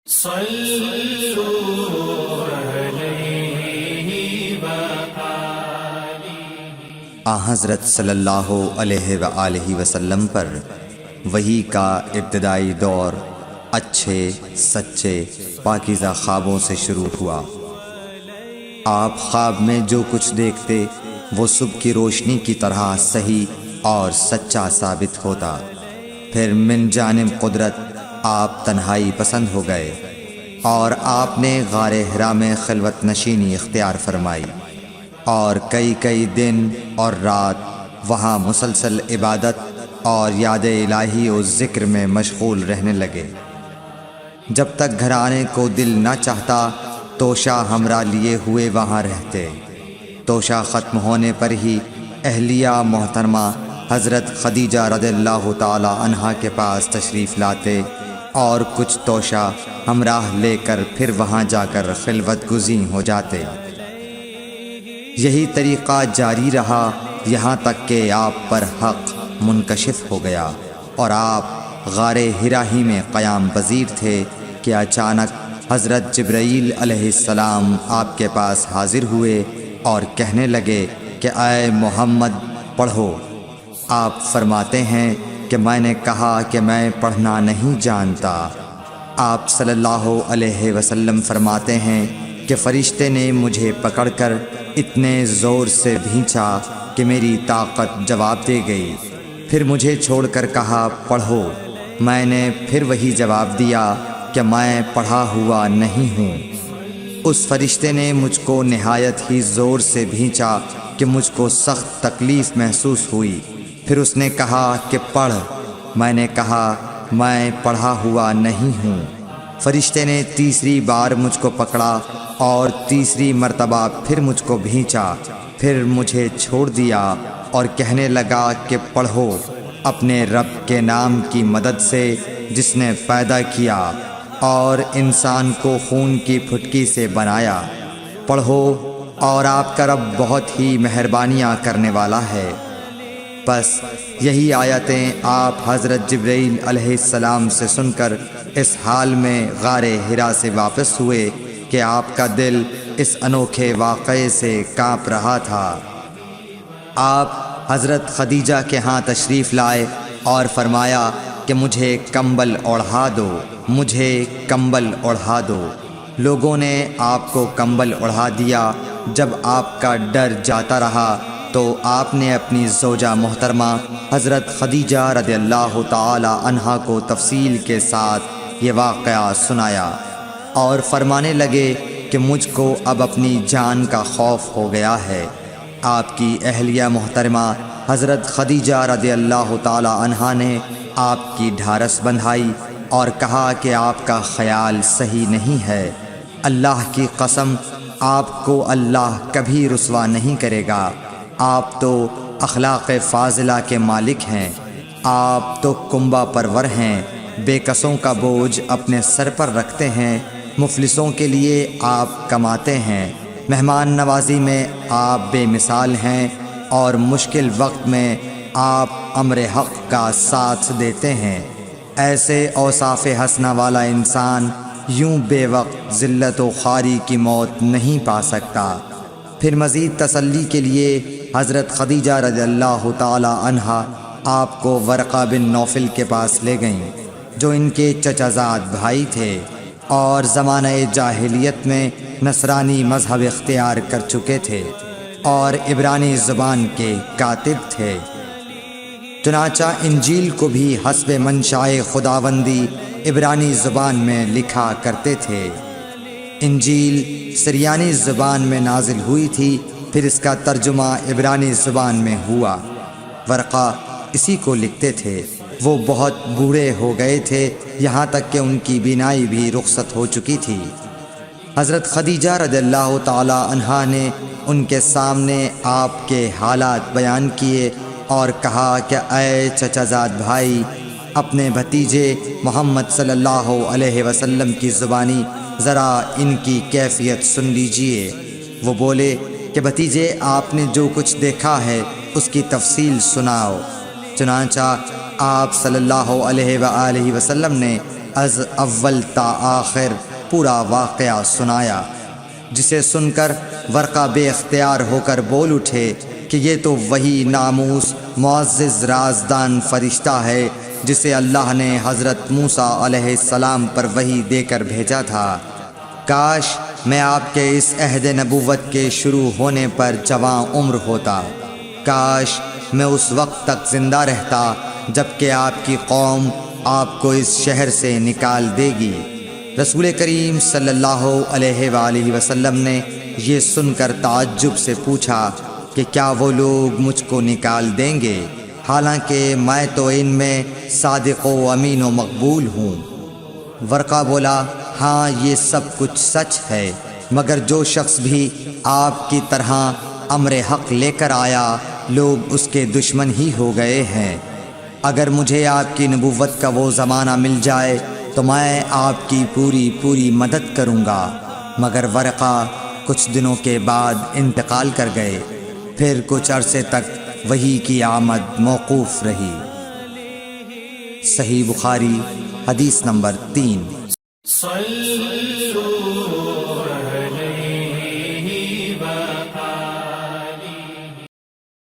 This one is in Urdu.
حضرت صلی اللہ علیہ وآلہ وسلم پر وحی کا ابتدائی دور اچھے سچے پاکیزہ خوابوں سے شروع ہوا۔ آپ خواب میں جو کچھ دیکھتے وہ صبح کی روشنی کی طرح صحیح اور سچا ثابت ہوتا۔ پھر من جانب قدرت آپ تنہائی پسند ہو گئے اور آپ نے غار حرا میں خلوت نشینی اختیار فرمائی اور کئی دن اور رات وہاں مسلسل عبادت اور یاد الہی و ذکر میں مشغول رہنے لگے۔ جب تک گھر آنے کو دل نہ چاہتا توشہ ہمراہ لیے ہوئے وہاں رہتے۔ توشہ ختم ہونے پر ہی اہلیہ محترمہ حضرت خدیجہ رضی اللہ تعالی عنہا کے پاس تشریف لاتے اور کچھ توشہ ہمراہ لے کر پھر وہاں جا کر خلوت گزین ہو جاتے۔ یہی طریقہ جاری رہا یہاں تک کہ آپ پر حق منکشف ہو گیا اور آپ غار حرا ہی میں قیام پذیر تھے کہ اچانک حضرت جبرائیل علیہ السلام آپ کے پاس حاضر ہوئے اور کہنے لگے کہ اے محمد پڑھو۔ آپ فرماتے ہیں کہ میں نے کہا کہ میں پڑھنا نہیں جانتا۔ آپ صلی اللہ علیہ وسلم فرماتے ہیں کہ فرشتے نے مجھے پکڑ کر اتنے زور سے بھینچا کہ میری طاقت جواب دے گئی۔ پھر مجھے چھوڑ کر کہا پڑھو۔ میں نے پھر وہی جواب دیا کہ میں پڑھا ہوا نہیں ہوں۔ اس فرشتے نے مجھ کو نہایت ہی زور سے بھینچا کہ مجھ کو سخت تکلیف محسوس ہوئی۔ پھر اس نے کہا کہ پڑھ۔ میں نے کہا میں پڑھا ہوا نہیں ہوں۔ فرشتے نے تیسری بار مجھ کو پکڑا اور تیسری مرتبہ پھر مجھ کو بھینچا۔ پھر مجھے چھوڑ دیا اور کہنے لگا کہ پڑھو اپنے رب کے نام کی مدد سے جس نے پیدا کیا اور انسان کو خون کی پھٹکی سے بنایا۔ پڑھو اور آپ کا رب بہت ہی مہربانیاں کرنے والا ہے۔ بس یہی آیتیں آپ حضرت جبرائیل علیہ السلام سے سن کر اس حال میں غار حرا سے واپس ہوئے کہ آپ کا دل اس انوکھے واقعے سے کانپ رہا تھا۔ آپ حضرت خدیجہ کے ہاں تشریف لائے اور فرمایا کہ مجھے کمبل اوڑھا دو، مجھے کمبل اوڑھا دو۔ لوگوں نے آپ کو کمبل اوڑھا دیا۔ جب آپ کا ڈر جاتا رہا تو آپ نے اپنی زوجہ محترمہ حضرت خدیجہ رضی اللہ تعالی عنہا کو تفصیل کے ساتھ یہ واقعہ سنایا اور فرمانے لگے کہ مجھ کو اب اپنی جان کا خوف ہو گیا ہے۔ آپ کی اہلیہ محترمہ حضرت خدیجہ رضی اللہ تعالی عنہا نے آپ کی ڈھارس بندھائی اور کہا کہ آپ کا خیال صحیح نہیں ہے۔ اللہ کی قسم آپ کو اللہ کبھی رسوا نہیں کرے گا۔ آپ تو اخلاق فاضلہ کے مالک ہیں۔ آپ تو کنبہ پرور ہیں، بے کسوں کا بوجھ اپنے سر پر رکھتے ہیں، مفلسوں کے لیے آپ کماتے ہیں، مہمان نوازی میں آپ بے مثال ہیں اور مشکل وقت میں آپ امر حق کا ساتھ دیتے ہیں۔ ایسے اوصاف حسنہ والا انسان یوں بے وقت ذلت و خواری کی موت نہیں پا سکتا۔ پھر مزید تسلی کے لیے حضرت خدیجہ رضی اللہ تعالی عنہا آپ کو ورقہ بن نوفل کے پاس لے گئیں جو ان کے چچا زاد بھائی تھے اور زمانہ جاہلیت میں نصرانی مذہب اختیار کر چکے تھے اور عبرانی زبان کے کاتب تھے۔ چنانچہ انجیل کو بھی حسب منشائے خداوندی عبرانی زبان میں لکھا کرتے تھے۔ انجیل سریانی زبان میں نازل ہوئی تھی، پھر اس کا ترجمہ عبرانی زبان میں ہوا۔ ورقہ اسی کو لکھتے تھے۔ وہ بہت بوڑھے ہو گئے تھے، یہاں تک کہ ان کی بینائی بھی رخصت ہو چکی تھی۔ حضرت خدیجہ رضی اللہ تعالی عنہا نے ان کے سامنے آپ کے حالات بیان کیے اور کہا کہ اے چچا زاد بھائی، اپنے بھتیجے محمد صلی اللہ علیہ وسلم کی زبانی ذرا ان کی کیفیت سن لیجئے۔ وہ بولے کہ بھتیجے آپ نے جو کچھ دیکھا ہے اس کی تفصیل سناؤ۔ چنانچہ آپ صلی اللہ علیہ وآلہ وسلم نے از اول تا آخر پورا واقعہ سنایا، جسے سن کر ورقہ بے اختیار ہو کر بول اٹھے کہ یہ تو وہی ناموس معزز رازدان فرشتہ ہے جسے اللہ نے حضرت موسیٰ علیہ السلام پر وحی دے کر بھیجا تھا۔ کاش میں آپ کے اس عہد نبوت کے شروع ہونے پر جواں عمر ہوتا، کاش میں اس وقت تک زندہ رہتا جب کہ آپ کی قوم آپ کو اس شہر سے نکال دے گی۔ رسول کریم صلی اللہ علیہ وآلہ وسلم نے یہ سن کر تعجب سے پوچھا کہ کیا وہ لوگ مجھ کو نکال دیں گے، حالانکہ میں تو ان میں صادق و امین و مقبول ہوں۔ ورقہ بولا، ہاں یہ سب کچھ سچ ہے، مگر جو شخص بھی آپ کی طرح امر حق لے کر آیا لوگ اس کے دشمن ہی ہو گئے ہیں۔ اگر مجھے آپ کی نبوت کا وہ زمانہ مل جائے تو میں آپ کی پوری مدد کروں گا۔ مگر ورقہ کچھ دنوں کے بعد انتقال کر گئے، پھر کچھ عرصے تک وحی کی آمد موقوف رہی۔ صحیح بخاری حدیث نمبر 3۔